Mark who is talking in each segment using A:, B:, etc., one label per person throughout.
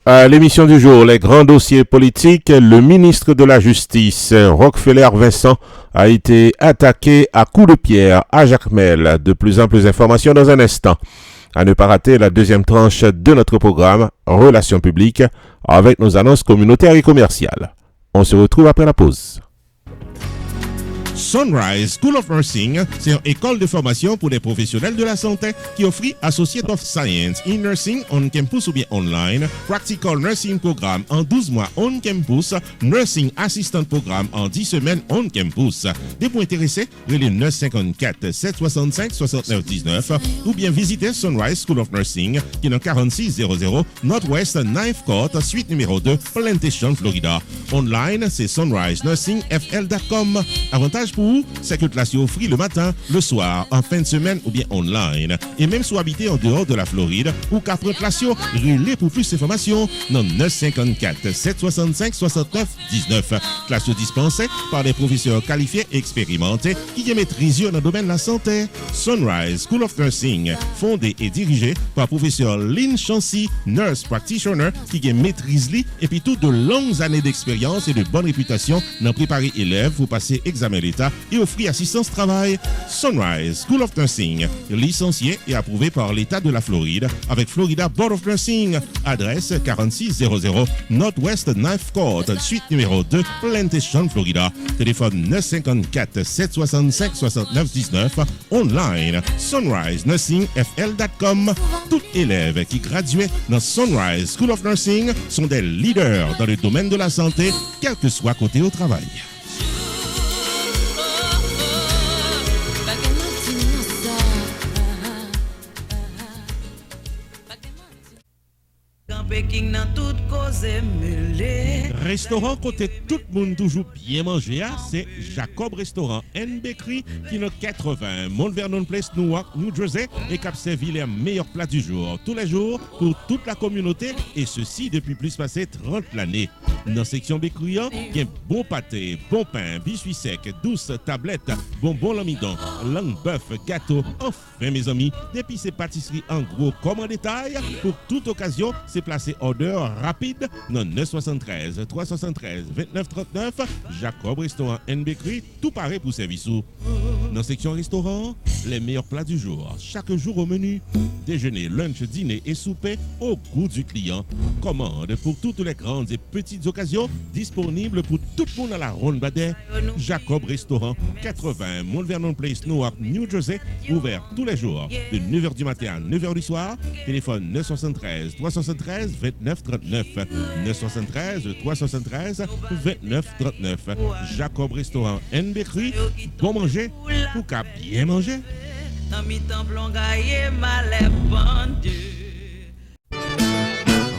A: À l'émission du jour, les grands dossiers politiques, le ministre de la Justice, Rockefeller Vincent, a été attaqué à coups de pierre à Jacmel. De plus en plus d'informations dans un instant. À ne pas rater la deuxième tranche de notre programme, Relations publiques, avec nos annonces communautaires et commerciales. On se retrouve après la pause.
B: Sunrise School of Nursing, c'est une école de formation pour les professionnels de la santé qui offre Associate of Science in Nursing on campus ou bien online, Practical Nursing Programme en 12 mois on campus, Nursing Assistant Programme en 10 semaines on campus. Des points intéressés, relais 954 765 69 19 ou bien visitez Sunrise School of Nursing qui est dans 4600 Northwest 9th Court, suite numéro 2, Plantation, Florida. Online, c'est sunrisenursingfl.com. Avantage pour vous, c'est que classe est offerte le matin, le soir, en fin de semaine ou bien online. Et même si vous habitez en dehors de la Floride ou qu'après classe, relais pour plus d'informations dans 954 765 69 19. Classe dispensée par des professeurs qualifiés et expérimentés qui maîtrisent dans le domaine de la santé. Sunrise School of Nursing, fondé et dirigé par professeur Lynn Chancy, nurse practitioner qui maîtrise et puis toutes de longues années d'expérience et de bonne réputation dans préparer élèves pour passer examen d'État et offrir assistance travail. Sunrise School of Nursing, licencié et approuvé par l'État de la Floride avec Florida Board of Nursing. Adresse 4600 Northwest 9th Court, suite numéro 2, Plantation, Florida. Téléphone 954 765 69 19. Online, sunrisenursingfl.com. Tous élèves qui graduent dans Sunrise School of Nursing sont des leaders dans le domaine de la santé, quel que soit côté au travail. Restaurant côté tout le monde toujours bien manger, c'est Jacob Restaurant and Bakery qui est 80 Mount Vernon Place, Newark, New Jersey et qui servi les meilleurs plats du jour, tous les jours pour toute la communauté et ceci depuis plus passé 30 l'année. Dans la section bakery, il y a bon pâté, bon pain, biscuits secs, douces tablettes, bonbons l'amidon, langue bœuf, gâteau. Enfin mes amis, depuis ces pâtisseries en gros comme en détail, pour toute occasion, c'est placé order rapide dans 973 373 29 39. Jacob Restaurant and Bakery, tout pareil pour service. Dans la section restaurant, les meilleurs plats du jour, chaque jour au menu. Déjeuner, lunch, dîner et souper au goût du client. Commande pour toutes les grandes et petites occasions, disponible pour tout le monde à la Ronde Badet. Jacob Restaurant, 80 Mount Vernon Place, Newark, New Jersey, ouvert tous les jours de 9h du matin à 9h du soir. Téléphone 973 373 29 39. 973 373 29 39. Jacob Restaurant and Bakery, bon manger ou qu'à bien manger.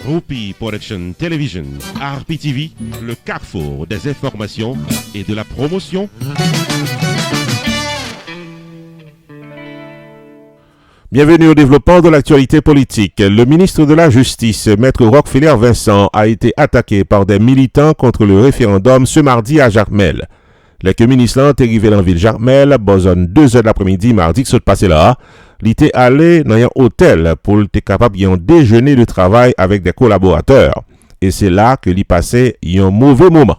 B: Rupi Production Television, RPTV, le carrefour des informations et de la promotion.
A: Bienvenue au développement de l'actualité politique. Le ministre de la Justice, Maître Rockefeller Vincent, a été attaqué par des militants contre le référendum ce mardi à Jacmel. Les communistes sont arrivés dans la ville Jacmel, bonne 2h de l'après-midi, mardi, qui s'est passé là. Il était allé dans un hôtel pour être capable d'un déjeuner de travail avec des collaborateurs. Et c'est là que il passait un mauvais moment.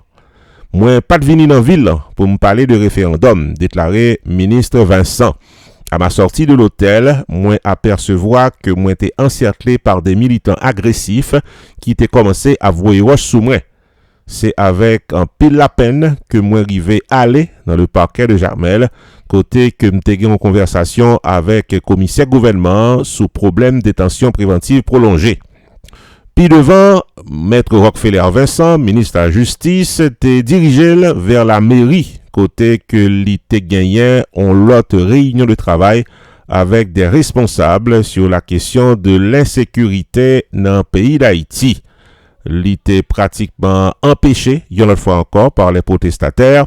A: Moi, pas de venir dans la ville pour me parler de référendum, déclaré ministre Vincent. À ma sortie de l'hôtel, moi apercevoir que moi était encerclé par des militants agressifs qui étaient commencé à voyer roche sous moi. C'est avec un pile la peine que moi arrivé aller dans le parquet de Jacmel, côté que m'était en conversation avec le commissaire gouvernement sous problème de détention préventive prolongée. Puis devant, Maître Rockefeller Vincent, ministre de la Justice, était dirigé vers la mairie, côté que l'ité gagné en l'autre réunion de travail avec des responsables sur la question de l'insécurité dans le pays d'Haïti. L'ité pratiquement empêché, une autre fois encore, par les protestataires,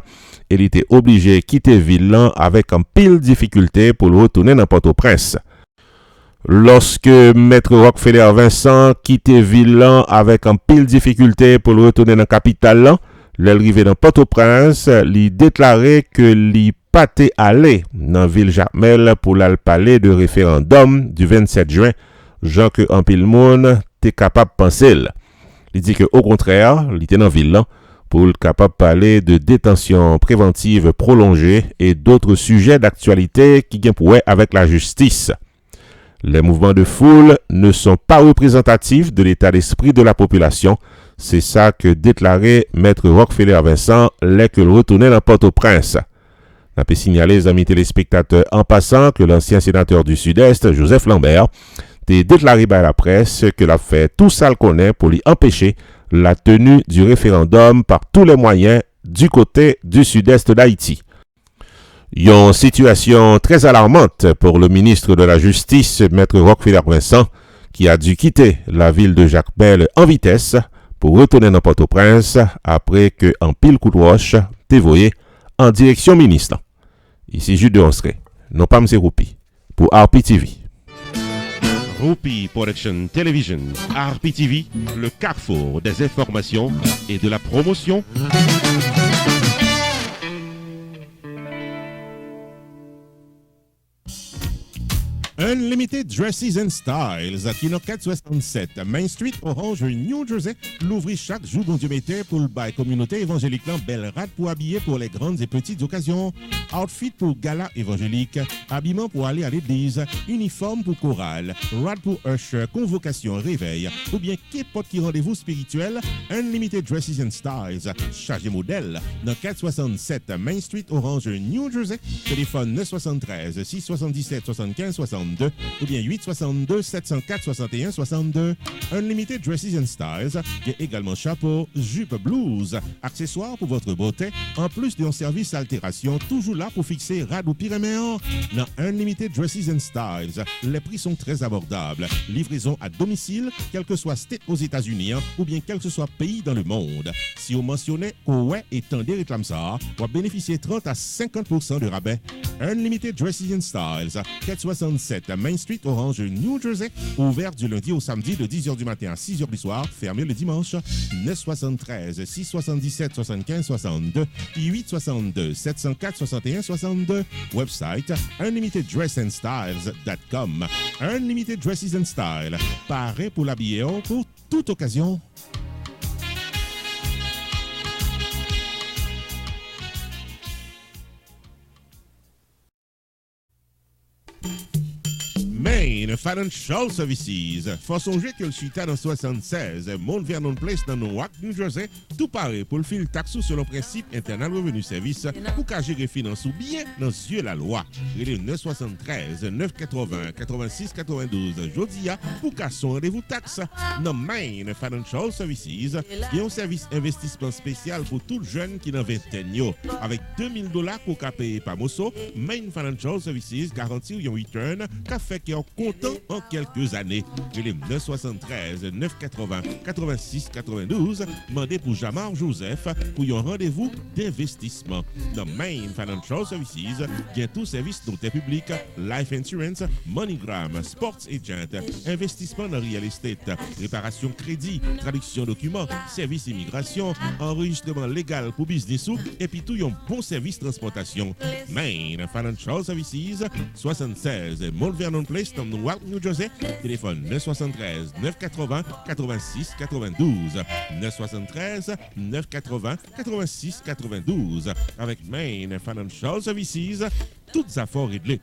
A: et il était obligé de quitter ville avec un pile difficulté pour le retourner dans Port-au-Prince. Lorsque Maître Rockefeller Vincent quittait ville avec un pile difficulté pour le retourner dans la capitale, l'arrivée dans Port-au-Prince, il déclarait que il pâtait aller dans la ville Jacmel pour la parler de référendum du 27 juin, genre que un pile monde était capable de penser. Il dit que au contraire, il était dans ville là pour être capable de parler de détention préventive prolongée et d'autres sujets d'actualité qui ont pour voir avec la justice. Les mouvements de foule ne sont pas représentatifs de l'état d'esprit de la population. C'est ça que déclarait Maître Rockefeller Vincent dès qu'il retournait dans Port-au-Prince. On peut signaler, les amis téléspectateurs, en passant que l'ancien sénateur du Sud-Est, Joseph Lambert, a déclaré à la presse qu'il a fait tout ça le connaît pour lui empêcher la tenue du référendum par tous les moyens du côté du Sud-Est d'Haïti. Une situation très alarmante pour le ministre de la Justice, Maître Rockefeller Vincent, qui a dû quitter la ville de Jacmel en vitesse pour retourner dans Port-au-Prince après que un pile coup de roche dévoyé en direction ministre. Ici Jude de Onsré, non pas M. Roupi, pour RPTV.
B: Roupi Production Television, RPTV, le carrefour des informations et de la promotion. Unlimited Dresses and Styles à Kino 467 Main Street, Orange, New Jersey. L'ouvrir chaque jour, bon Dieu mettez, pour le bail communauté évangélique belle rate pour habiller pour les grandes et petites occasions. Outfit pour gala évangélique, habillement pour aller à l'église, uniforme pour chorale, rad pour usher, convocation, réveil, ou bien qu'importe qui rendez-vous spirituel. Unlimited Dresses and Styles, chargé modèle, dans 467 Main Street, Orange, New Jersey. Téléphone 973 677 75 62 ou bien 862 704 61 62. Unlimited Dresses and Styles, qui est également chapeau, jupe, blouse, accessoires pour votre beauté, en plus d'un service altération, toujours là pour fixer rad ou pyréméen. Dans Unlimited Dresses and Styles, les prix sont très abordables. Livraison à domicile, quel que soit state aux États-Unis ou bien quel que soit pays dans le monde. Si vous mentionnez ouais et tendez réclame ça, vous bénéficiez 30 à 50% de rabais. Unlimited Dresses and Styles, 467 Main Street, Orange, New Jersey. Ouvert du lundi au samedi de 10h du matin à 6h du soir. Fermé le dimanche. 973 677 75 62 862 704 61 62. Website unlimiteddressandstyles.com. Unlimited Dresses and Style. Paré pour l'habiller pour toute occasion. Main Financial Services. Faut songer que le suite dans 76, Mount Vernon Place dans Newark, New Jersey, tout paraît pour le fil taxou sur le principe Internal Revenue Service pour qu'à gérer finance ou bien dans yeux la loi. Il est 973 980 86 92 Jodia pour qu'à son rendez-vous taxe. Dans Main Financial Services, il y a un service investissement spécial pour tout jeune qui n'a 20 ans. Avec $2000 pour qu'à payer par Mosso, Main Financial Services garantit un return qu'a fait qui est content en quelques années. Il est 973 980 86 92. Mandez pour Jamar Joseph pour un rendez-vous d'investissement. Dans Main Financial Services, il y a tout service d'intérêt public, life insurance, MoneyGram, sports agent, investissement dans real estate, réparation crédit, traduction documents, service immigration, enregistrement légal pour business et puis tout un bon service transportation. Main Financial Services, 76 Mount Vernon Place, dans Newark, New Jersey. Téléphone 973 980 86 92. 973 980 86 92. Avec Main Financial Services, toutes affaires réglées.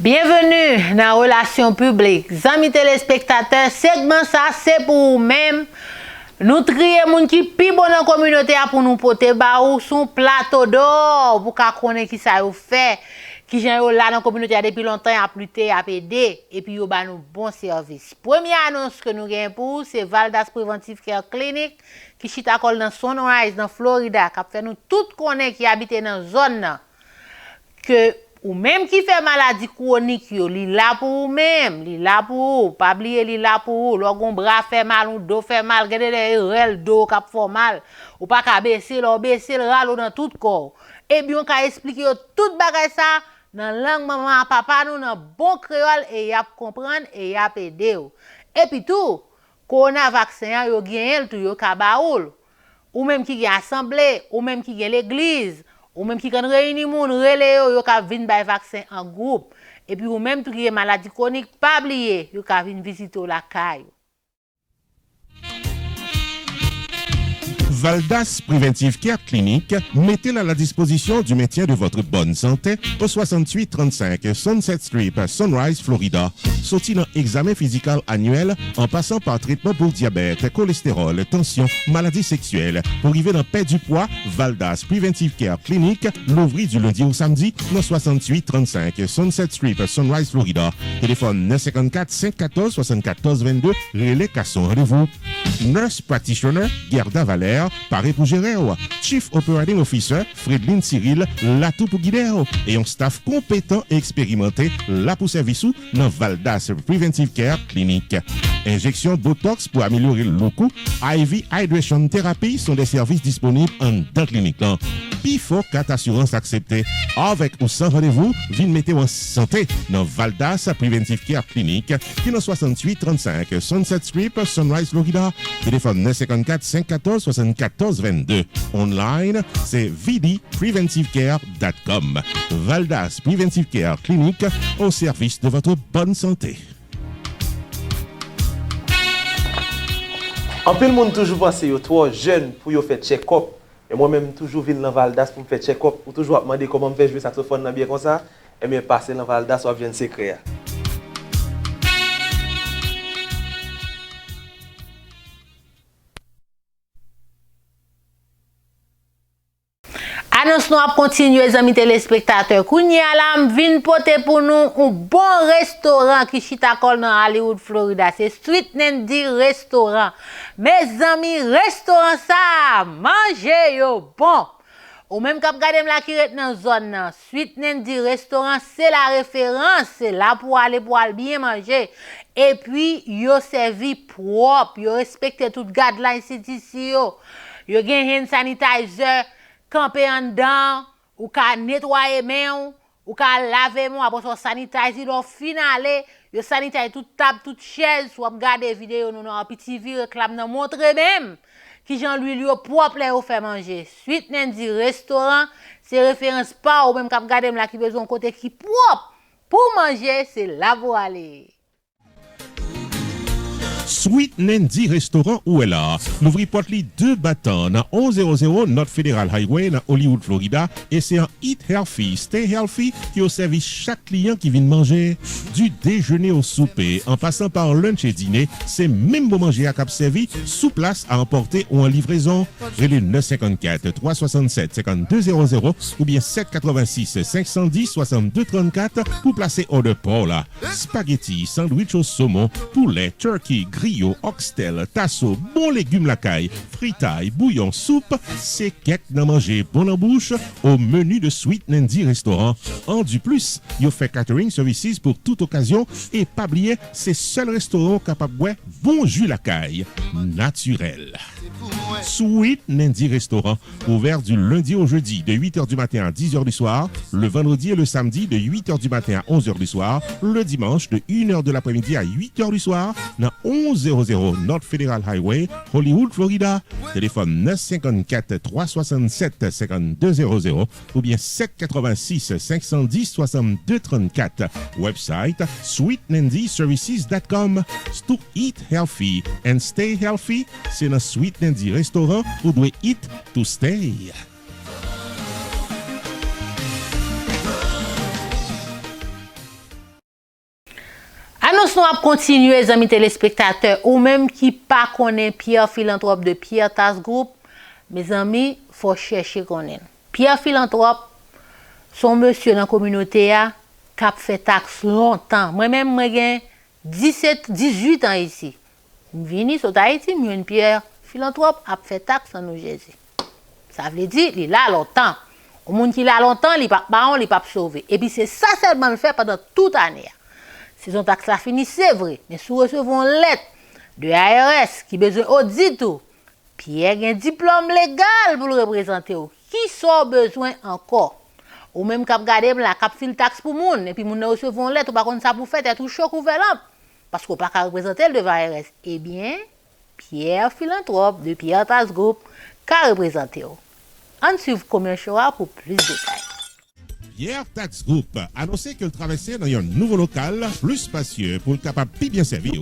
C: Bienvenue dans Relations publiques. Amis téléspectateurs, segment ça c'est pour vous-même. Nous trier moun qui pi bon dans communauté pour nous porter ba ou son plateau d'or pour ka connaître qui ça yo fait, qui gens yo là dans communauté depuis longtemps a pluté a aider et puis yo ba nous bon service. Première annonce que nous gagne pour c'est Valdas Preventive Care Clinic qui chita kol dans Sunrise dans Florida qui fait nous tout connaît qui habite dans zone là que ou même qui fait maladie chronique yo, li là pour ou même, li là pour ou, pas oublier li là pour ou, logon bras fait mal ou dos fait mal, gade des rel dos k'ap fò mal, ou pas ka baisser, lo baisser ralo dans tout corps. Et bien on ka expliquer tout bagay ça dans langue maman papa nous dans bon créole et y a comprendre et y a aider. Et puis tout, corona vaccin yo gagné tout yo ka baoul. Ou même qui gen assemblée, ou même qui gen l'église, ou même qui kan réunir moun relé yo ka vinn bay vaccin en groupe. Et puis ou même tout qui est maladie chronique pas oublier yo ka vinn visiter la caille.
B: Valdas Preventive Care Clinic, mettez-la à la disposition du maintien de votre bonne santé au 6835 Sunset Strip, Sunrise, Florida. Sorti dans examen physique annuel en passant par traitement pour diabète, cholestérol, tension, maladies sexuelles. Pour arriver dans paix du poids, Valdas Preventive Care Clinic, l'ouvrit du lundi au samedi dans 6835 Sunset Strip, Sunrise, Florida. Téléphone 954 514 74 22, relais Casson, rendez-vous. Nurse Practitioner, Gerda Valère, paré pour gérer, Chief Operating Officer, Fredline Cyril, là tout pour guider, et un staff compétent et expérimenté, là pour service dans Valdas Preventive Care Clinic. Injection Botox pour améliorer le look, IV Hydration Therapy sont des services disponibles en dans clinique. Pifo 4 assurances acceptées. Avec ou sans rendez-vous, viens mettez en santé dans Valdas Preventive Care Clinic, qui est dans 6835 Sunset Strip, Sunrise, Florida. Téléphone 954 514 74 22. Online, c'est vdpreventivecare.com. Valdas Preventive Care Clinic, au service de votre bonne santé.
D: En peu le monde toujours pense yo trop jeune pour yo faire check-up. Et moi-même toujours vinn dans Valdas pour me faire check-up, ou toujours demander comment me faire jouer saxophone bien comme ça. Et bien passer dans Valdas ou vient secret.
C: Annonce nous a continué, les amis téléspectateurs. Kounya la vin pote pour nous un bon restaurant qui chita kol dans Hollywood, Florida. C'est Sweet Nandy Restaurant. Mes amis, restaurant ça, manger yo bon. Ou même kap gade la qui ret dans zone nan. Sweet Nandy Restaurant, c'est la référence. C'est là pour aller bien manger. Et puis, yo servi propre. Yo respecte tout guideline ici yo. Yo gen hand sanitizer. Camper en dedans, ou ka nettoyer main, ou ka laver main après son sanitizer dans finale, yo sanitiser toute table, toute chaise, ou regarder vidéo nous dans petit vie réclame nan montrer même qui Jean lui propre là ou fait manger. Sweet Nandy Restaurant, c'est référence pas ou même k'ap garder là qui besoin côté qui propre pour manger, c'est là pour aller.
B: Sweet Nandy Restaurant où est là. L'ouvri porte li 2 battants dans 1100 North Federal Highway dans Hollywood, Florida. Et c'est un Eat Healthy, Stay Healthy qui au service chaque client qui vient manger. Du déjeuner au souper, en passant par lunch et dîner, c'est même bon manger à cap servi, sous place à emporter ou en livraison. Relais 954 367 5200 ou bien 786 510 62 34 pour placer order pour là. Spaghetti, sandwich au saumon, poulet, turkey, griot, oxtail, tasso, bon légumes la caille, fritaille, bouillon, soupe, c'est cake dans manger bon en bouche au menu de Sweet Nandy Restaurant. En du plus, il fait catering services pour toute occasion et pas oublier, c'est seul restaurant capable de bon jus la caille, naturel. Sweet Nandy Restaurant, ouvert du lundi au jeudi de 8h du matin à 10h du soir, le vendredi et le samedi de 8h du matin à 11h du soir, le dimanche de 1h de l'après-midi à 8h du soir, dans 1100 North Federal Highway, Hollywood, Florida. Téléphone 954 367 5200 ou bien 786 510 62 34. Website sweetnandyservices.com. To eat healthy and stay healthy, c'est dans Sweet Nandy Restaurant où doit eat to stay.
C: Annonce nous a continué, les amis téléspectateurs, ou même qui pas connaît Pierre Philanthrope de Pierre Tas Group, mes amis, faut chercher connaître. Pierre Philanthrope, son monsieur dans la communauté qui a fait taxe longtemps. Moi-même, moi j'ai 18 ans ici. Je viens sur Haïti, je suis Pierre Philanthrope a fait taxe en New Jersey. Ça veut dire il a longtemps. Au monde qui l'a longtemps, il pas on, il pas sauver. Et puis c'est ça seulement le fait pendant toute année. Si son taxe a fini, c'est vrai, mais si vous recevez une lettre de ARS qui besoin audit tout, Pierre a un diplôme légal pour le représenter. Qui sont besoin encore? Ou même k'ap gade la k'ap fil taxe pour moun et puis moun recevon lettre ou pas contre ça pour faire t'es tout choc ouvert parce qu'on pas qu'à représenter le devant ARS. Eh bien, Pierre Philanthrope de Pierre Tax Group qu'a représenté. On suit Commun Show pour plus de détails.
B: Pierre Tax Group a annoncé que le traversait dans un nouveau local plus spacieux pour le capable de bien servir.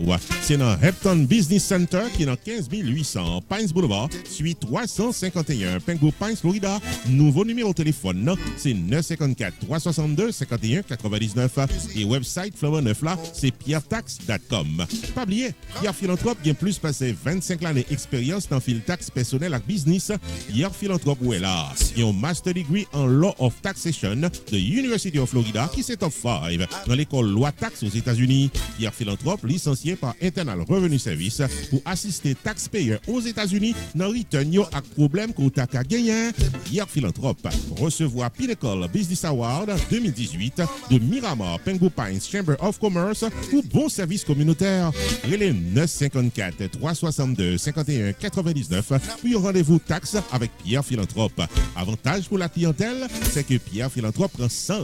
B: C'est dans Hampton Business Center qui est dans 15800 Pines Boulevard, suite 351 Pengo Pines, Florida. Nouveau numéro de téléphone, c'est 954 362 51 99 et website Flower 9 là, c'est pierretax.com. Pas oublier, Pierre Philanthrope qui a plus passé 25 années d'expérience dans le taxe personnel et business. Pierre Philanthrope est là. Il a un master degree en Law of Taxation de University of Florida qui c'est top 5 dans l'école loi taxe aux États-Unis. Pierre Philanthrope, licencié par Internal Revenue Service pour assister taxpayers aux États-Unis dans return yo ak problème qu'on t'a gagné. Pierre Philanthrope recevoir Pinnacle Business Award 2018 de Miramar Pengo Pines Chamber of Commerce pour bon service communautaire. Relais 954 362 51 99 puis rendez-vous taxe avec Pierre Philanthrope. Avantage pour la clientèle, c'est que Pierre Philanthrope prend 100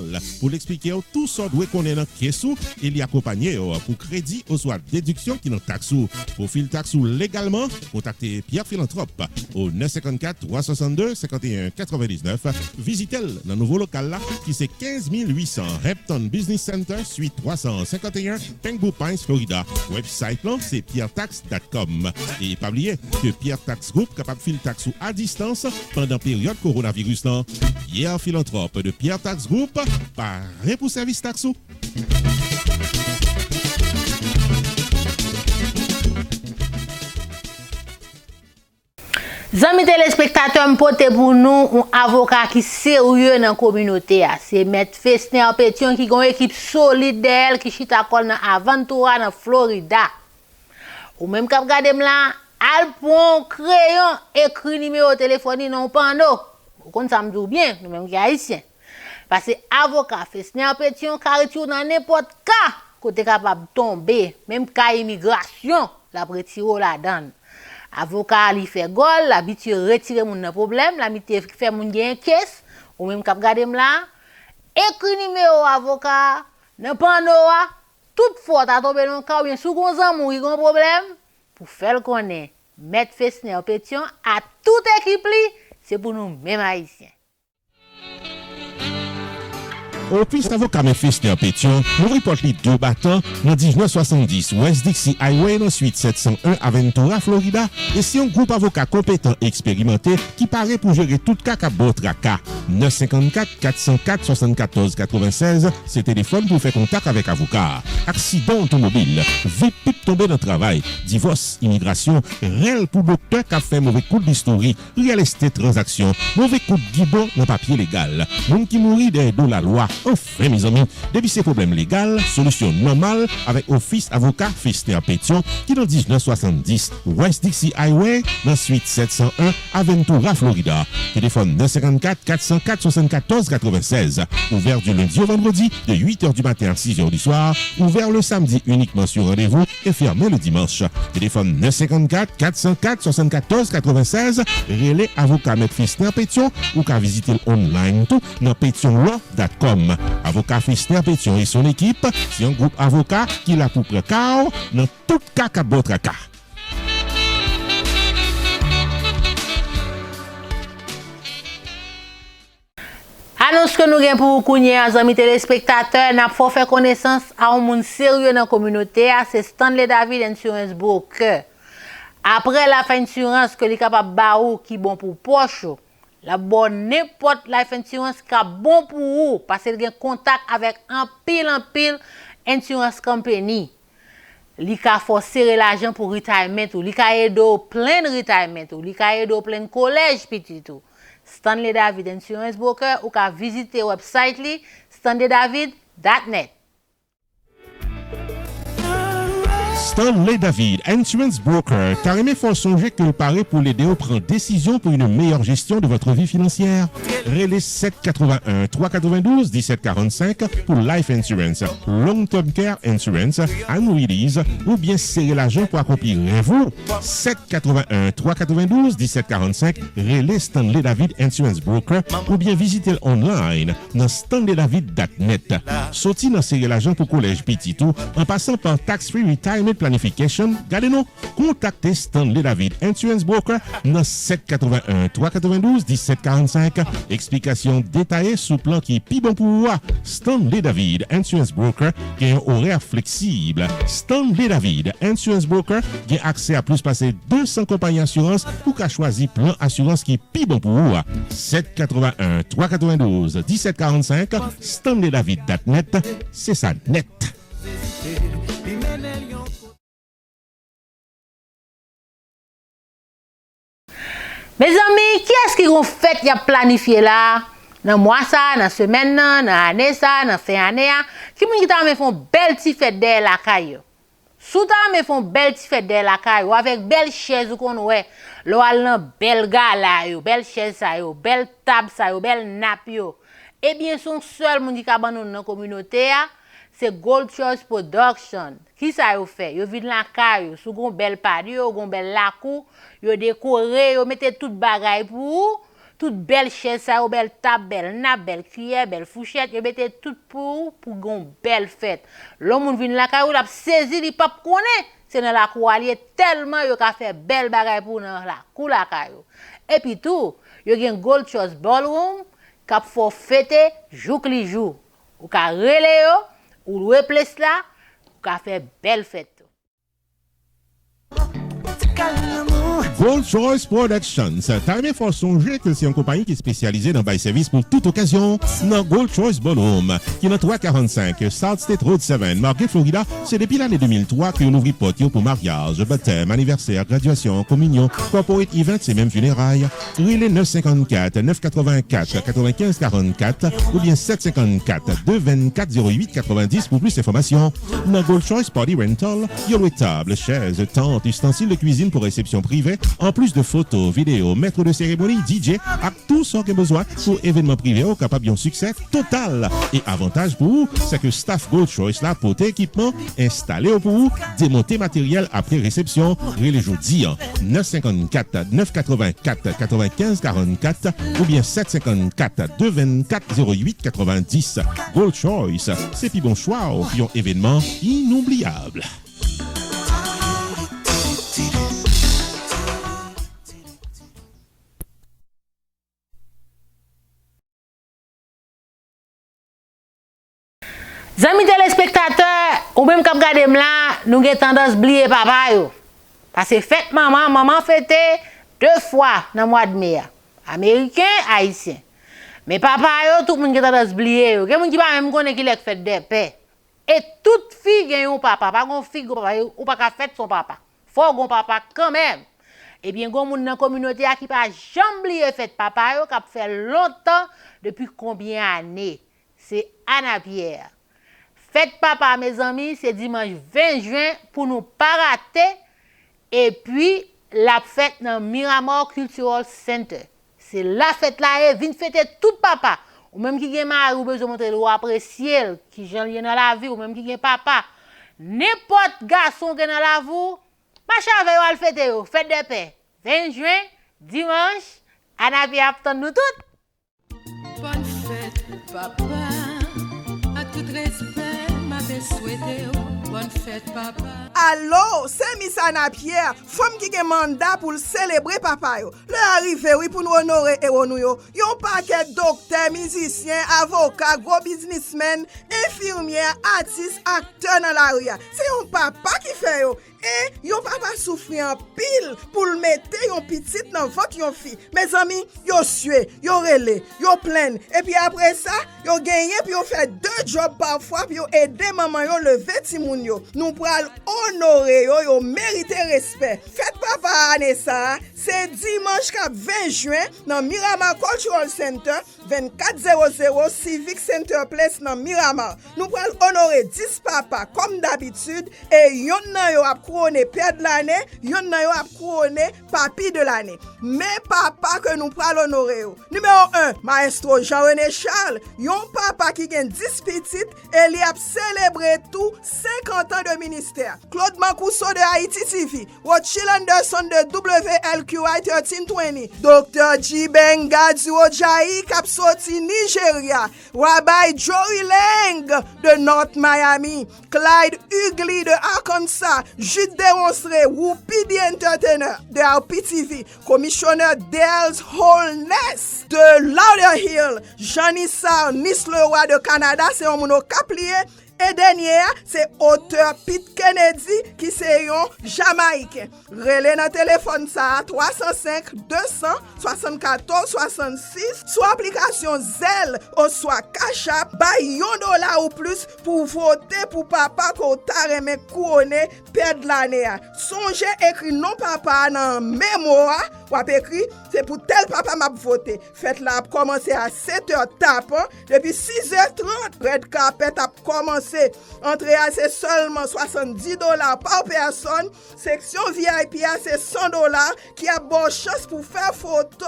B: pour l'expliquer tout ce doit qu'on est dans caissou et l'y accompagner pour crédit ou soit déduction qui dans taxou. Pour fil taxou légalement, contactez Pierre Philanthrope au 954 362 51 99. Visitez le nouveau local là qui c'est 15800 Hampton Business Center suite 351 Pengo Pines, Florida. Website là c'est pierretax.com. Et pas oublier que Pierre Tax Group capable fil taxou à distance pendant période coronavirus là. Pierre Philanthrope de Pierre Tax Group, paré pour service taxo.
C: Zami téléspectateurs, m'pote pour nous un avocat qui sérieux dans la communauté. C'est M. Festner Pétion qui a une équipe solide d'elle qui chita dans Aventura dans Florida. Ou même quand vous regardez là, al prend crayon écrit numéro de téléphone non pando. Vous connaissez ça me dit bien, nous même qui haïtiens. Parce que avocat Festner Pétion carrément dans n'importe cas côté capable de tomber, même cas immigration, la retire la donne. Avocat li fait gol, l'habitude retirer mon problème, l'habitude fait mon gain caisse ou même cap garder là. Écrit numéro avocat, ne pando toute faute à tomber dans cas ou bien sous gonzan mourir gon problème pour faire connaître mettre Festner Pétion à toute équipe li, c'est pour nous même haïtiens.
B: Office avocat Festner Pétion, nous reporte les deux battants dans 1970 West Dixie Highway dans suite 701 Aventura, Florida. Et c'est un groupe avocat compétent et expérimenté qui paraît pour gérer tout cas à votre cas. 954 404 74 96, c'est téléphone pour faire contact avec avocat. Accident automobile, vite tomber dans le travail, divorce, immigration, réel pour docteur qui a fait mauvais coup d'historie, real estate transaction, mauvais coup de guidon dans papier légal. Monde qui mourit de la loi. Enfin, mes amis, depuis ces problèmes légaux, solution normale avec Office avocat Festner Pétion qui dans 1970 West Dixie Highway dans suite 701 Aventura, Florida. Téléphone 954 404 74 96. Ouvert du lundi au vendredi de 8h du matin à 6h du soir. Ouvert le samedi uniquement sur rendez-vous et fermé le dimanche. Téléphone 954 404 74 96. Relais avocat M. Festner Pétion ou qu'à visiter online tout dans pétionlaw.com. Avocat Festner Pétion et son équipe, c'est un groupe avocat qui l'a pour précaire dans tout cas qu'à votre cas.
C: Annonce que nous avons pour kounye aux amis téléspectateurs, n'a pas fait connaissance à un monde sérieux dans la communauté, c'est Stanley David Insurance Broker. Après la fin insurance que les capable baou qui bon pour poche, la bonne n'importe life insurance qui bon pour vous parce qu'il a contact avec un pile insurance company. Li ka forcer l'argent pour retirement ou li ka aider plein de retirement ou li ka aider plein de collège petit tout. Stanley David Insurance Broker ou ka visiter website li stanleydavid.net.
B: Stanley David, Insurance Broker, carrément faut songer que le paraît pour l'aider à prendre décision pour une meilleure gestion de votre vie financière. Relais 781 392 1745 pour Life Insurance, Long Term Care Insurance, Annuities ou bien serrer l'argent pour accomplir vous. 781 392 1745 Relais Stanley David Insurance Broker ou bien visitez online dans stanleydavid.net. Sorti dans serrer l'argent pour collège petit tout en passant par Tax Free Retirement Planification. Gardez-nous, contactez Stanley David Insurance Broker dans 781 392 1745. Explication détaillée sous plan qui est plus bon pour vous. Stanley David Insurance Broker qui a un horaire flexible. Stanley David Insurance Broker qui a accès à plus passer 200 compagnies d'assurance pour qu'à choisir plan assurance qui est plus bon pour vous. 781 392 1745 stanleydavid.net, c'est ça net.
C: Mes amis, qui est-ce qui ont fait y a planifié là? Dans mois ça, dans semaine là, dans année ça, dans fin année là, qui moun qui font belle petite fête de la caille. Sous ta me font belle petite fête de la caille avec belle chaise qu'on ouais, lo al belle gala yo, belle chaise ça yo, belle table ça yo, belle nappe yo. Eh bien son seul moun qui abandonne dans communauté c'est Gold Choice Production. Qui ça yo fait? Yo vide la caille, sous gon belle patio, gon belle lacou, yo décoré, yo mette toute bagaille pour toute belle chaise ça, belle table, belle nappe, belle cuillère, belle fourchette, yo mette tout pour gon belle fête. L'homme moun vinn la caille, l'a saisi li pas connaît, c'est dans la cour ali tellement yo ka fait belle bagaille pour dans la cour la caille. Et puis tout, yo gen Gold Choice Ballroom k'ap fò fêter jour li jour. Ou ka relé yo, ou loué place là, ou ka fait belle fête.
B: Gold Choice Productions. T'as même faut songer que c'est une compagnie qui est spécialisée dans bail service pour toute occasion. Dans Gold Choice Ballroom, qui est dans 345 South State Road 7, Margate, Florida, c'est depuis l'année 2003 qu'on ouvre porte pour mariage, baptême, anniversaire, graduation, communion, corporate event et même funérailles. Relais 954 984 95 44 ou bien 754 224 08 90 pour plus d'informations. Dans Gold Choice Party Rental, il y a table, chaises, tentes, ustensiles de cuisine pour réception privée, en plus de photos, vidéos, maître de cérémonie, DJ, à tout ce qu'on a besoin pour événements privés au capable d'un succès total. Et avantage pour vous, c'est que staff Gold Choice là pour équipement installé pour vous, démonter matériel après réception, les jeudi 954 984 95 44 ou bien 754 224 08 90. Gold Choice, c'est puis bon choix au un événement inoubliable.
C: Amis téléspectateurs, ou même quand regardez là, nous avons tendance à oublier papa yo. Parce que fête maman fête 2 fois dans le mois de mai. Américain, haïtien. Mais papa yo, tout le monde a tendance à oublier yo. Quelqu'un qui pas même connaît qu'il est fête de paix. Et toute fille gagne un papa, pas gon fille papa ou pas ka fête son papa. Faut gon papa quand même. Et bien gon moun dans communauté qui pas jamais oublier fête papa yo, qui a fait longtemps depuis combien d'années. C'est Anna Pierre. Fête papa, mes amis, c'est dimanche 20 juin pour nous pas rater. Et puis, la fête dans Miramar Cultural Center. C'est la fête là, et vient fêter tout papa. Ou même qui gen mari, ou besoin montrer ou apprécier, qui j'en dans la vie, ou même qui gen papa. N'importe garçon qui dans la vie, machin va le fêter, fête de paix. 20 juin, dimanche, Anna Pierre attend nous toutes.
E: Bonne fête, papa. À tout respect. Bonne fête, papa.
F: Allô, c'est Miss Anna Pierre, femme qui a mandat pour célébrer papa yo. Le arrivé oui pour nous honorer héros nous yo. Yon paquet docteurs, musiciens, avocats, gros businessmen, infirmières, artistes, acteurs dans la rue. C'est yon papa qui fait yo. Et yon papa souffre en pile pour le mettre yon petite dans votre yon fille. Mes amis, yo sué, yo relé, yo plein. Et puis après ça, yo gagné puis yo fait 2 jobs parfois puis yo aider maman yo lever ti moun yo. Nous pral honorer yo, yo mérite respect. Fête papa année ça, c'est dimanche 20 juin dans Miramar Cultural Center, 2400 Civic Center Place dans Miramar. Nous pral honorer 10 papa comme d'habitude et yon nan yo ap couronné père de l'année, yon nan yo ap couronné papi de l'année. Mais papa que nous pral honorer yo. Numéro 1, maestro Jean-René Charles, yon papa qui gen 10 petites et li ap célébrer tout 50 ans de ministère. Claude Mankousso de Haïti TV, Rothschild Anderson de WLQI 1320, Dr. J. Bengadzi Ojayi kap sorti Nigeria, Rabbi Joey Lang de North Miami, Clyde Ugly de Arkansas, Jude Démonstré, Whoopi the Entertainer de RPTV, commissionnaire Dales Holness de Lauderhill, Johnny Sarr, Nice Leroy de Canada, c'est un mono caplier. Et dernier, c'est auteur Pete Kennedy qui c'est un Jamaïcain. Relais dans téléphone ça 305 200 74 66 soit application Zelle ou soit Cash App by $1 ou plus pour voter pour papa qu'on t'a remis couronné père de l'année. Songez écrit non papa dans mémoire ou écrit c'est pour tel papa m'a voté. Faites la commencer à 7h tapant depuis 6h30 red carpet a commencé. Entrée à c'est seulement $70 par personne. Section VIP à c'est $100 qui a bonne chance pour faire photo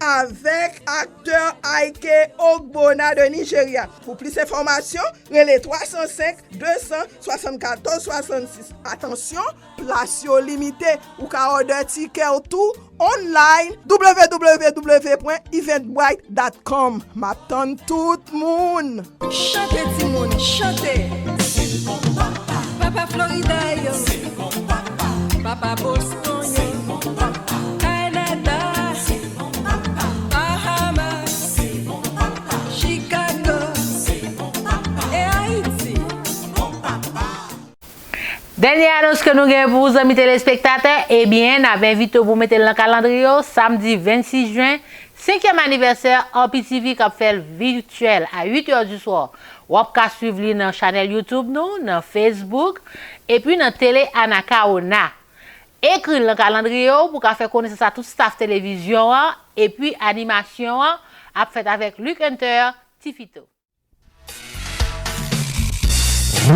F: avec acteur Ike Ogbonna de Nigeria. Pour plus d'informations, relais 305 200 74 66. Attention, place limitée ou ka order ticket ou tout online www.eventbrite.com. M'attend tout le monde.
E: Chantez Timon, chantez.
G: C'est mon papa.
E: Papa Florida yo.
G: C'est mon papa.
E: Papa Boston
G: C'est
E: yo.
G: mon papa.
E: Canada.
G: C'est mon papa.
E: Bahamas.
G: C'est mon papa.
E: Chicago.
G: C'est mon papa.
E: Et Haïti.
G: Mon papa.
C: Dernière annonce que nous avons pour vous, amis téléspectateurs, eh bien, nous avons invité pour mettre dans le calendrier samedi 26 juin, 5e anniversaire RPTV qui a fait virtuel à 8h du soir. Vous pouvez suivre dans la chaîne YouTube, nous, dans Facebook, et puis dans la télé Anakaona. Écrire dans le calendrier pour faire connaître ça tout staff télévision et puis animation à fait avec Luc Hunter, Tifito.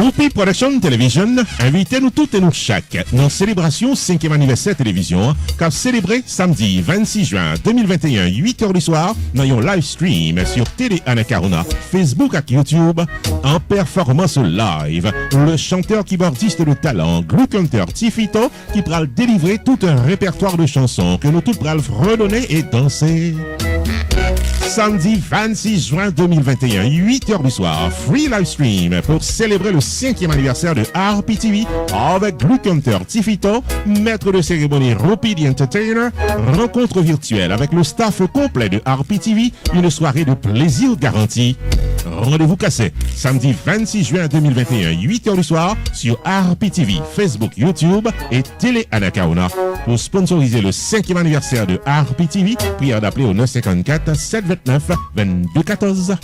B: Roupi Production Television invite nous toutes et nous chaque dans célébration 5e anniversaire télévision qu'a célébré samedi 26 juin 2021 8h du soir dans un live stream sur Télé Anacarona, Facebook et YouTube en performance live. Le chanteur keyboardiste de talent Luc Hunter Tifito qui pourra délivrer tout un répertoire de chansons que nous tous pourrons redonner et danser. Samedi 26 juin 2021, 8h du soir, free live stream pour célébrer le 5e anniversaire de RPTV avec Luc Hunter Tifito, maître de cérémonie Whoopi the Entertainer, rencontre virtuelle avec le staff complet de RPTV, une soirée de plaisir garantie. Rendez-vous cassé, samedi 26 juin 2021, 8h du soir, sur RPTV, Facebook, YouTube et Télé Anacaona. Pour sponsoriser le 5e anniversaire de RPTV, prière d'appeler au 954 729 2214.